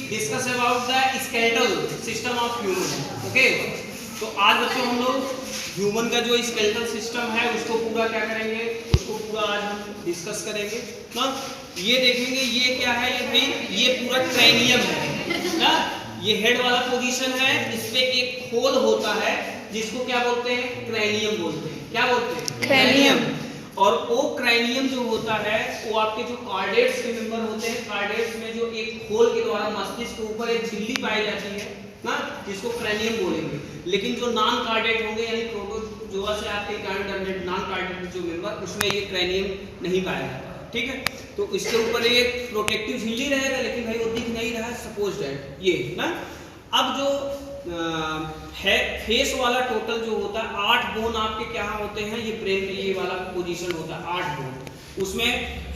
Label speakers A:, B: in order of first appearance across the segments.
A: Discuss about the skeletal system of human. Okay, तो आज बच्चों हम लोग ह्यूमन का जो स्केलेटल सिस्टम है उसको पूरा क्या करेंगे, उसको पूरा आज हम डिस्कस करेंगे ना। ये देखेंगे ये क्या है, ये भाई ये पूरा क्रैनियम है ना, ये हेड वाला पोजीशन है, इस पे एक होल होता है जिसको क्या बोलते हैं, क्रैनियम बोलते हैं। क्या बोलते हैं? क्रैनियम। और वो क्रैनियम जो होता है वो आपके जो कार्डेट्स के मेंबर होते हैं, कार्डेट्स में जो एक होल के द्वारा मस्तिष्क के ऊपर एक झिल्ली पाई जाती है ना, जिसको क्रैनियम बोलेंगे। लेकिन जो नॉन कार्डेट होंगे यानी प्रोटोजोआ से आपके नॉन कार्डेट जो मेंबर, उसमें ये क्रैनियम नहीं पाया जाता। ठीक है, तो इसके ऊपर एक प्रोटेक्टिव झिल्ली रहेगा, लेकिन भाई वो दिख नहीं रहा है, सपोज दैट ये ना। अब जो है फेस वाला टोटल जो होता है 8 बोन आपके क्या होते हैं, ये ब्रेन के ये वाला पोजीशन होता है 8 बोन। उसमें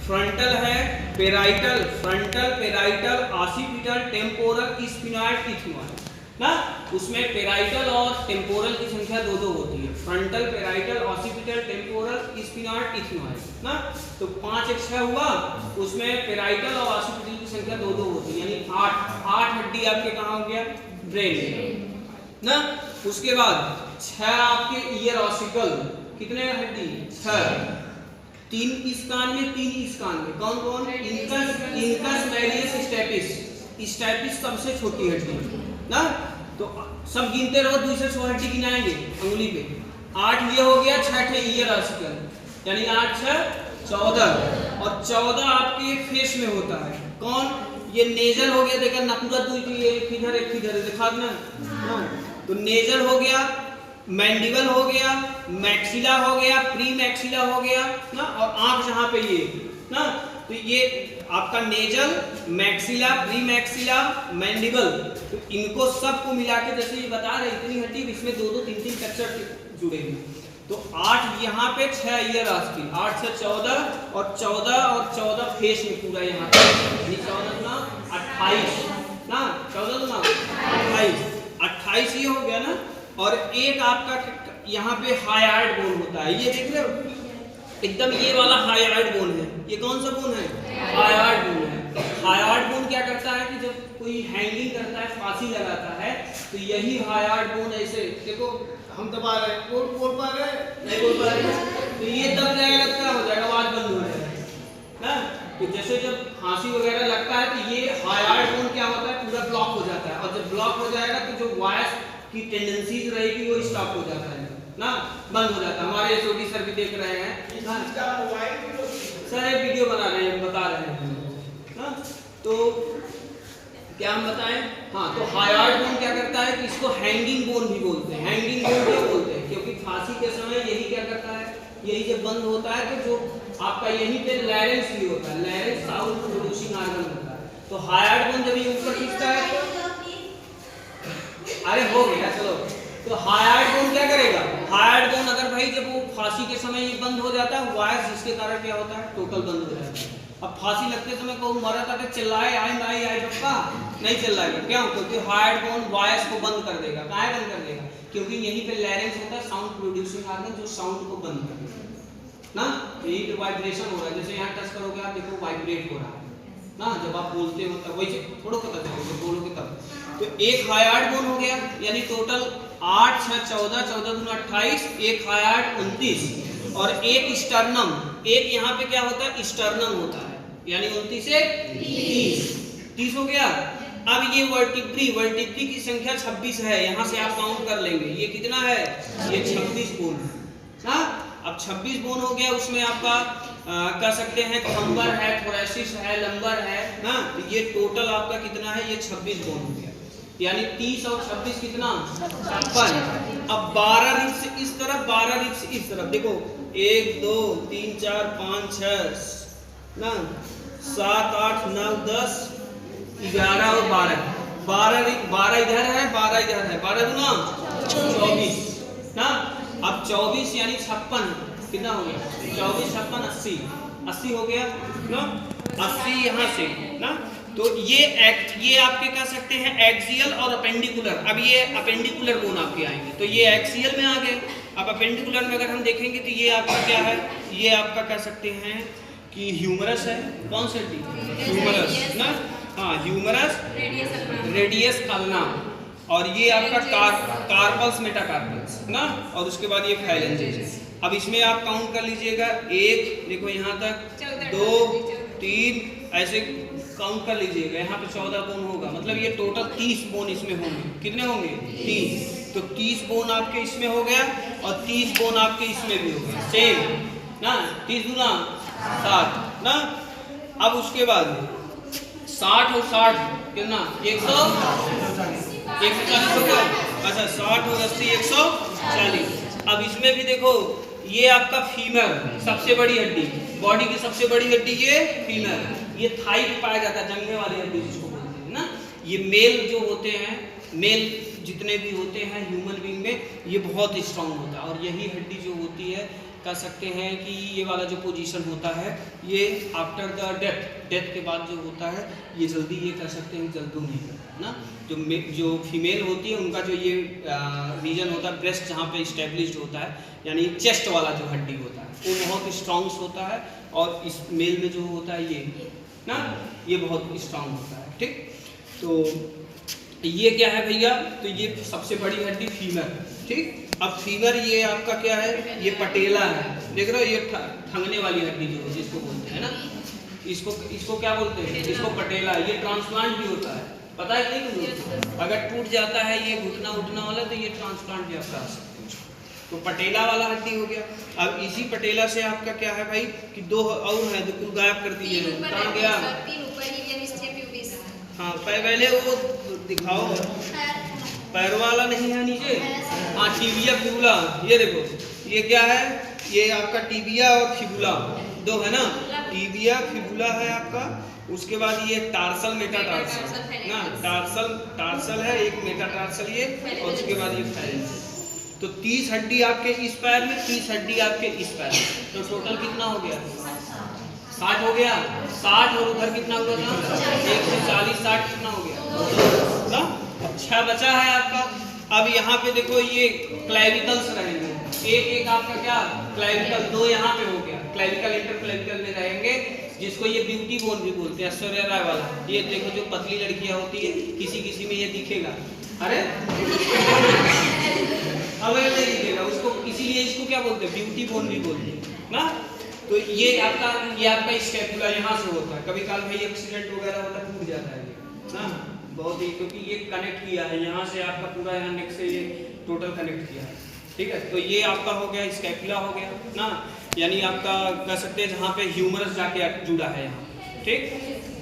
A: फ्रंटल है, parietal, frontal, parietal, occipital, temporal, sphenoid, ethmoid ना। उसमें पेराइटल और टेम्पोरल की संख्या 2-2 होती है। Frontal, parietal, occipital, temporal, sphenoid, ethmoid ना। तो 5 एक 6 हुआ, उसमें पेराइटल और ऑसिपिटल की संख्या 2-2 होती है, यानी 8 हड्डी आपके कहाँ हो गया, ब्रेन ना। उसके बाद 6 आपके ईयर ऑसिकल, कितने हड्डी, 6, 3 इस कान में, 3 इस कान में, कौन कौन, इंकस, मैलियस, स्टेपिस। स्टेपिस सबसे छोटी हड्डी ना। तो सब गिनते रहो, 2 से 6 हड्डी गिनाएंगे अंगुली पे। 8 ये हो गया, 6 ईयर ऑसिकल, यानी 8 6 14, और 14 आपके फेस में होता है। कौन, ये नेजल हो गया, देखा ना, पूरा एक इधर दिखा देना ना। तो नेजल हो गया, मैंडिबल हो गया, मैक्सिला हो गया, प्री मैक्सिला हो गया ना, और आंख जहां पे ये ना, तो ये आपका nasal, maxilla, pre maxilla, mandible, तो इनको सबको मिला के जैसे ये बता रहे इतनी हड्डी, इसमें 2-2 3-3 स्ट्रक्चर जुड़े हुए। तो 8 यहाँ पे 6 ईयर आस्ती, 8 से 14, और 14 फेस में पूरा यहाँ पे 14 ना 28 ना, 14 ना 28 ये हो गया ना। और एक आपका यहाँ पे हाइयार्ड बोन होता है, ये देख रहे हो एकदम ये वाला हाइयार्ड बोन है। ये कौन सा बोन है, हाइयार्ड बोन है। हाइयार्ड बोन क्या करता है कि जब कोई हैंगिंग करता है, फांसी लगाता है, तो यही हाइयार्ड बोन ऐसे देखो, हम दबा रहे हैं, बोल पा रहे नहीं बोल पा रहे, तो ये दब जाएगा, क्या हो जाएगा, आवाज बंद हो जाएगा ना। तो जैसे जब फांसी वगैरह लगता है तो ये हाइयार्ड बोन क्या होता है, पूरा ब्लॉक हो जाता है, और जब ब्लॉक हो जाएगा तो जो वॉइस की टेंडेंसीज रहेगी वो स्टॉप हो जाता है ना, बंद हो जाता है। हमारे एसओडी सर भी देख रहे हैं सर, एक वीडियो बना रहे हैं, बता रहे हैं ना। तो क्या हम बताएं, हाँ, तो हाइयार्ड बोन क्या करता है कि इसको हैंगिंग बोन भी बोलते हैं। हैंगिंग बोन क्यों बोलते हैं, क्योंकि फांसी के समय यही क्या करता है, यही जब बंद होता है तो जो आपका यहीं पे लैरेंस भी होता है, लैरेंस साउंड प्रोड्यूसिंग ऑर्गन होता है। तो हाइयार्ड बोन जब ये ऊपर खींचता है, अरे हो गया चलो, तो हाइयार्ड बोन क्या करेगा, हाइयार्ड बोन अगर भाई जब वो फांसी के समय ये बंद हो जाता है, वॉइस जिसके कारण क्या होता है, टोटल बंद हो जाता है। अब फांसी लगते समय को मरा था तो चिल्लाए आई पप्पा, नहीं चिल्लाएगा, क्यों, क्योंकि हाइयार्ड बोन वॉइस को बंद कर देगा। कहाँ बंद कर देगा, क्योंकि यहीं पे लैरेंस होता है, साउंड प्रोड्यूसिंग ऑर्गन, जो साउंड को बंद कर देगा ना। यहीं पे वाइब्रेशन हो रहा है, जैसे यहाँ टच करोगे आप देखो वाइब्रेट हो रहा है ना, जब आप बोलते हो तब वही थोड़ा पता चलेगा, जब बोलोगे तब। तो एक हाइयार्ड बोन हो गया, यानी टोटल 8 6 14, 14 दूना 28, एक हाइयार्ड 29, और एक स्टर्नम, एक यहाँ पे क्या होता है, स्टर्नम होता है, यानी 29 से 30 हो गया। अब ये वर्टिब्री की संख्या 26 है, यहाँ से आप काउंट कर लेंगे, ये कितना है, ये 26 बोन ना। अब 26 बोन हो गया, उसमें आपका कह सकते हैं थंबर है, थोरेसिस है, लंबर है ना। ये टोटल आपका कितना है, ये 26 बोन हो गया, यानी 30 और 26 कितना, 56। अब 12 रिब्स इस तरफ, 12 रिब्स इस तरफ, देखो 1 2 3 4 5 6 ना, 7 8 9 10 11 और 12 इधर है, 12 इधर है, 12 दूना 24 ना। अब 24 यानी 56 कितना हो गया, 24 56 80 हो गया ना, 80 यहाँ से ना। तो ये आपके कह सकते हैं एक्सियल और अपेंडिकुलर। अब ये अपेंडिकुलर बोन आपके आएंगे, तो ये एक्सियल में आ गए। अब अपेंडिकुलर में अगर हम देखेंगे तो ये आपका क्या है, ये आपका कह सकते हैं कि ह्यूमरस है। कौन सा डी, ह्यूमरस ना। हाँ ह्यूमरस, रेडियस अल्ना, और ये आपका कार्पल्स मेटाकार्पल्स ना, और उसके बाद ये फाइलेंजेस। अब इसमें आप काउंट कर लीजिएगा, एक देखो यहाँ तक 2 3 ऐसे काउंट कर लीजिएगा, यहाँ पे 14 बोन होगा, मतलब ये टोटल 30 बोन इसमें होंगे। कितने होंगे? 30। तो 30 बोन आपके इसमें हो गया और 30 बोन आपके इसमें भी हो गया, सेम ना, 30 दूना 60 ना। अब उसके बाद 60 और 60 कितना? 140 हो गया। अच्छा 60 और 80 140। अब इसमें भी देखो, ये आपका फीमर सबसे बड़ी हड्डी, बॉडी की सबसे बड़ी हड्डी ये फीमर, ये थाई पे पाया जाता है, जंघे वाली हड्डी जिसको बोलते हैं ना। ये मेल जो होते हैं, मेल जितने भी होते हैं ह्यूमन बीइंग में, ये बहुत स्ट्रांग होता है। और यही हड्डी जो होती है, कह सकते हैं कि ये वाला जो पोजीशन होता है, ये आफ्टर द डेथ के बाद जो होता है, ये जल्दी, ये कह सकते हैं जल्दी नहीं करता ना। जो फीमेल होती है उनका जो ये रीजन होता है ब्रेस्ट, जहाँ पे इस्टेब्लिश्ड होता है, यानी चेस्ट वाला जो हड्डी होता है, वो बहुत स्ट्रांग होता है। और इस मेल में जो होता है ये ना, ये बहुत स्ट्रांग होता है। ठीक, तो ये क्या है भैया? तो ये सबसे बड़ी हड्डी फीमर। ठीक, अब फीमर ये आपका क्या है? ये पटेला है, देख रहे हो, ये ठंगने वाली हड्डी जो है जिसको बोलते हैं ना, इसको क्या बोलते हैं? इसको पटेला। ये ट्रांसप्लांट भी होता है, पता है नहीं मुझे? अगर टूट जाता है ये घुटना वाला, तो ये ट्रांसप्लांट भी आप करा सकते हो। तो पटेला वाला हड्डी हो गया। अब इसी पटेला से आपका क्या है भाई कि 2 और है, तो कुल गायब कर दीजिए। कहाँ गया? हाँ, पहले वो दिखाओ, पैर वाला नहीं है नीचे। हाँ, टिबिया फिबुला, ये देखो, ये क्या है? ये आपका टिबिया और फिबुला 2 है ना, टिबिया फिबुला है आपका। उसके बाद ये टार्सल मेटाटार्सल ना, टार्सल है एक, मेटाटार्सल ये, और उसके बाद ये फाइलेंजेस। तो 30 हड्डी आपके इस पैर में, 30 हड्डी आपके इस पैर में, तो टोटल कितना हो गया? 60 हो गया। 60 और उधर कितना हुआ था? 140, 60 कितना हो गया ना? 6 बचा है आपका। अब यहाँ पे देखो, ये क्लेविकल्स रहेंगे, एक आपका क्या क्लेविकल, 2 यहाँ पे हो गया, क्लेविकल इंटरक्लेविकल में रहेंगे, जिसको ये ब्यूटी बोन भी बोलते हैं, ऐश्वर्या राय वाला। ये देखो, जो पतली लड़कियां होती है, किसी में ये दिखेगा, अरे अब नहीं दिखेगा उसको, इसीलिए इसको क्या बोलते हैं? ब्यूटी बोन भी बोलते हैं ना। तो ये आपका स्कैपुला यहाँ से होता है। कभी काल भाई एक्सीडेंट वगैरह होता है, टूट जाता है ये ना, बहुत ही, क्योंकि ये कनेक्ट किया है यहाँ से, आपका पूरा यहाँ नेक से ये टोटल कनेक्ट किया है। ठीक है, तो ये आपका हो गया स्कैपुला हो गया ना, यानी आपका कह सकते हैं जहाँ पे ह्यूमरस जाके जुड़ा है यहाँ। ठीक,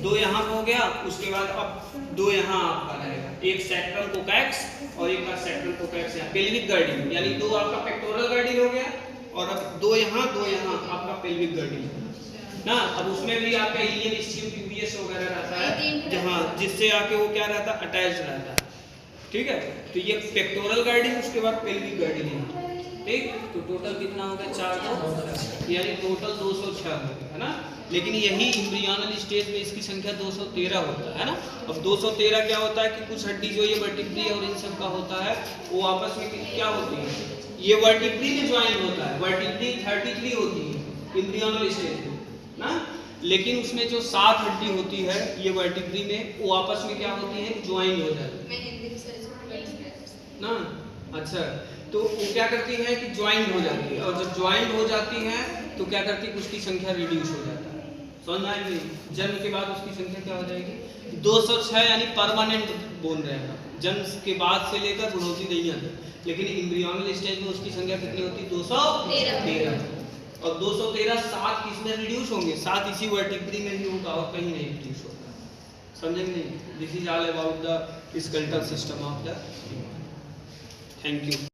A: 2 यहाँ पे हो गया। उसके बाद अब 2 यहाँ आपका रहेगा, एक सेक्टरल कोकैक्स और एक का सेक्टरल कोकैक्स यहाँ, पेल्विक गर्डिल, यानी 2 आपका पेक्टोरल गर्डिल हो गया, और अब 2 यहाँ आपका पेल्विक गर्डिल ना। अब उसमें भी आपका इलियन स्टीम प्यूबियस वगैरह रहता है, जहाँ जिससे आके वो क्या रहता है? अटैच रहता है। ठीक है, तो ये पेक्टोरल गर्डिल, उसके बाद पेल्विक गर्डिल यहाँ। ठीक, तो टोटल कितना हो गया? 4, यानी टोटल 206 हो गया है ना। लेकिन यही एम्ब्रियोनल स्टेज में इसकी संख्या 213 होता है ना। अब 213 क्या होता है कि कुछ हड्डी जो ये वर्टिब्री और इन सब का होता है, वो आपस में क्या होती है? ये वर्टिब्री में ज्वाइन होता है, वर्टिब्री 33 होती है एम्ब्रियोनल स्टेज में ना। लेकिन उसमें जो 7 हड्डी होती है ये वर्टिब्री में, वो आपस में क्या होती है? ज्वाइन हो जाती है ना। अच्छा, तो वो क्या करती है कि ज्वाइंट हो जाती है, और जब ज्वाइंट हो जाती है तो क्या करती है? उसकी संख्या रिड्यूस हो जाता है। समझ में आएगी? जन्म के बाद उसकी संख्या क्या हो जाएगी? 206, यानी परमानेंट बोन रहेगा। जन्म के बाद से लेकर बढ़ोतरी नहीं आती, लेकिन एम्ब्रियोनल स्टेज में उसकी संख्या कितनी होती है? 213। और 213 7 किसमें रिड्यूस होंगे? 7 इसी वर्टिब्री में ही होगा, और कहीं नहीं रिड्यूस होगा। समझेंगे नहीं? This is all about the skeletal system of the. Thank you.